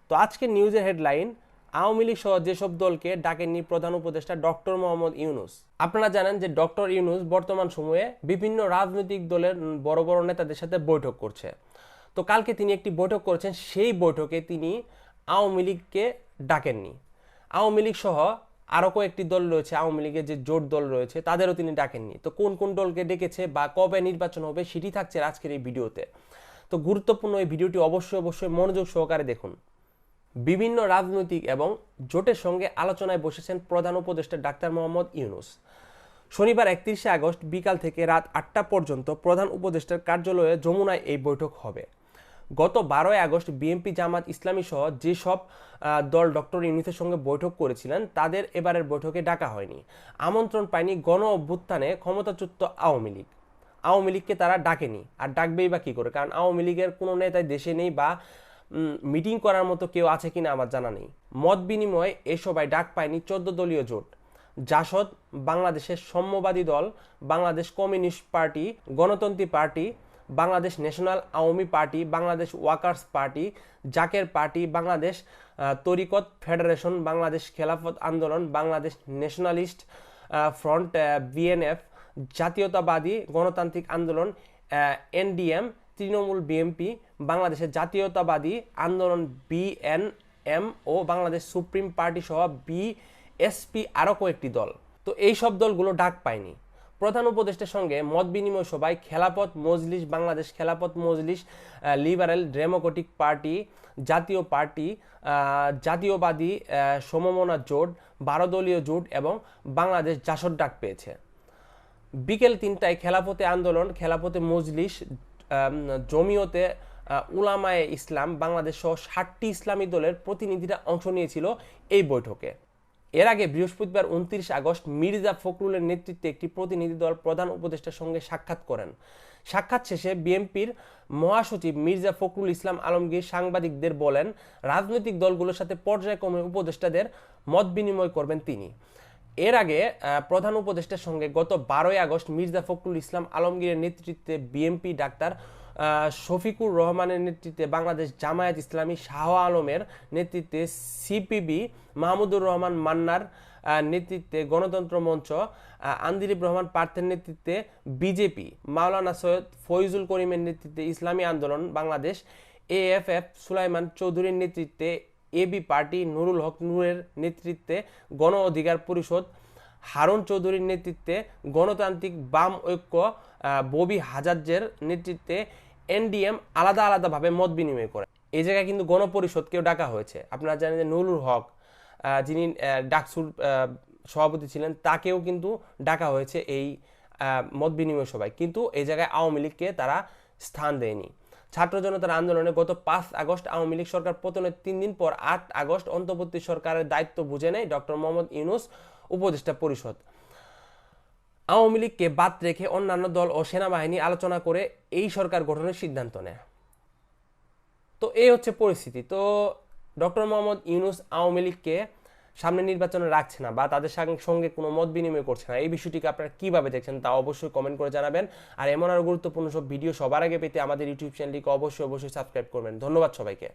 তো আজকের নিউজের হেডলাইন, আওয়ামী লীগ সহ যেসব দলকে ডাকেননি প্রধান উপদেষ্টা ডক্টর মোহাম্মদ ইউনূস। আপনারা জানেন যে ডক্টর ইউনূস বর্তমান সময়ে বিভিন্ন রাজনৈতিক দলের বড় বড় নেতাদের সাথে বৈঠক করছে। তো কালকে তিনি একটি বৈঠক করেছেন, সেই বৈঠকে তিনি আওয়ামী লীগকে ডাকেননি। আওয়ামী লীগ সহ আরও কয়েকটি দল রয়েছে, আওয়ামী লীগের যে জোট দল রয়েছে তাদেরও তিনি ডাকেননি। তো কোন কোন দলকে ডেকেছে বা কবে নির্বাচন হবে সেটি থাকছে আজকের এই ভিডিওতে। তো গুরুত্বপূর্ণ এই ভিডিওটি অবশ্যই মনোযোগ সহকারে দেখুন। বিভিন্ন রাজনৈতিক এবং জোটের সঙ্গে আলোচনায় বসেছেন প্রধান উপদেষ্টা ডাক্তার মোহাম্মদ ইউনূস। শনিবার 31শে আগস্ট বিকাল থেকে রাত 8টা পর্যন্ত প্রধান উপদেষ্টার কার্যালয়ে যমুনায় এই বৈঠক হবে। গত 12ই আগস্ট বিএনপি, জামাত ইসলামী সহ যেসব দল ডক্টর ইউনূসের সঙ্গে বৈঠক করেছিলেন তাদের এবারের বৈঠকে ডাকা হয়নি। আমন্ত্রণ পায়নি গণ অভ্যুত্থানে ক্ষমতাচ্যুত আওয়ামী লীগ। আওয়ামী লীগকে তারা ডাকেনি, আর ডাকবেই বা কী করে? কারণ আওয়ামী লীগের কোনো নেতাই দেশে নেই বা মিটিং করার মতো কেউ আছে কিনা আমার জানা নেই। মত বিনিময়ে এ সভায় ডাক পায়নি 14 দলীয় জোট। জাসদ, বাংলাদেশের Samyabadi Dal, Bangladesh Communist Party, Gonotontri Party, Bangladesh National Awami Party, Bangladesh Workers Party, Zaker Party, Bangladesh Tariqat Federation, Bangladesh Khelafat আন্দোলন, বাংলাদেশ ন্যাশনালিস্ট ফ্রন্ট বিএনএফ, জাতীয়তাবাদী গণতান্ত্রিক আন্দোলন এনডিএম, তৃণমূল বিএনপি, বাংলাদেশের জাতীয়তাবাদী আন্দোলন বিএনএম ও বাংলাদেশ সুপ্রিম পার্টি সহ বিএসপি আরও কয়েকটি দল। তো এই সব দলগুলো ডাক পায়নি। প্রধান উপদেষ্টার সঙ্গে মত বিনিময় সভায় খেলাপথ মজলিস, বাংলাদেশ খেলাপথ মজলিস, লিবারেল ডেমোক্রেটিক পার্টি, জাতীয় পার্টি, জাতীয়বাদী সমমনা জোট, 12 দলীয় জোট এবং বাংলাদেশ জাসদ ডাক পেয়েছে। বিকেল 3টায় খেলাপথে আন্দোলন, খেলাপথে মজলিস, জমিয়তে উলামায়ে ইসলাম বাংলাদেশ সহ 60টি ইসলামী দলের প্রতিনিধিরা অংশ নিয়েছিল এই বৈঠকে। এর আগে বৃহস্পতিবার 29 আগস্ট মির্জা ফখরুলের নেতৃত্বে একটি প্রতিনিধি দল প্রধান উপদেষ্টার সঙ্গে সাক্ষাৎ করেন। সাক্ষাৎ শেষে বিএনপির মহাসচিব মির্জা ফখরুল ইসলাম আলমগীর সাংবাদিকদের বলেন, রাজনৈতিক দলগুলোর সাথে পর্যায়ক্রমে উপদেষ্টাদের মত বিনিময় করবেন তিনি। এর আগে প্রধান উপদেষ্টার সঙ্গে গত 12ই আগস্ট মির্জা ফখরুল ইসলাম আলমগীরের নেতৃত্বে বিএনপি, ডাক্তার শফিকুর রহমানের নেতৃত্বে বাংলাদেশ জামায়াত ইসলামী, শাহ আলমের নেতৃত্বে সিপিবি, মাহমুদুর রহমান মান্নার নেতৃত্বে গণতন্ত্র মঞ্চ, আন্দিরিব রহমান পার্থের নেতৃত্বে বিজেপি, মাওলানা সৈয়দ ফয়জুল করিমের নেতৃত্বে ইসলামী আন্দোলন বাংলাদেশ, এএফএফ, সুলাইমান চৌধুরীর নেতৃত্বে এবি পার্টি, নুরুল হক নূরের নেতৃত্বে গণ অধিকার পরিষদ, হারুন চৌধুরীর নেতৃত্বে গণতান্ত্রিক বাম ঐক্য, ববি হাজাজ্জের নেতৃত্বে এনডিএম আলাদা আলাদাভাবে মত বিনিময় করে। এই জায়গায় কিন্তু গণপরিষদকেও ডাকা হয়েছে। আপনারা জানেন যে নুরুল হক, যিনি ডাকসুর সভাপতি ছিলেন, তাকেও কিন্তু ডাকা হয়েছে এই মত বিনিময় সভায়। কিন্তু এই জায়গায় আওয়ামী লীগকে তারা স্থান দেয়নি। ছাত্র জনতার আন্দোলনে গত 5 আগস্ট আওয়ামী লীগ সরকার পতনের 3 দিন পর 8 আগস্ট অন্তর্বর্তী সরকারের দায়িত্ব বুঝে নেয় ডক্টর মোহাম্মদ ইউনূস উপদেষ্টা পরিষদ। আওয়ামী লীগকে বাদ রেখে অন্যান্য দল ও সেনাবাহিনী আলোচনা করে এই সরকার গঠনের সিদ্ধান্ত নেয়। তো এই হচ্ছে পরিস্থিতি। তো ডক্টর মোহাম্মদ ইউনূস আওয়ামী লীগকে সামনে নির্বাচনে রাখছে না বা তাদের সঙ্গে কোনো মত বিনিময় করছে না। এই বিষয়টিকে আপনারা কীভাবে দেখছেন তা অবশ্যই কমেন্ট করে জানাবেন। আর এমন আরও গুরুত্বপূর্ণ সব ভিডিও সবার আগে পেতে আমাদের ইউটিউব চ্যানেলটিকে অবশ্যই সাবস্ক্রাইব করবেন। ধন্যবাদ সবাইকে।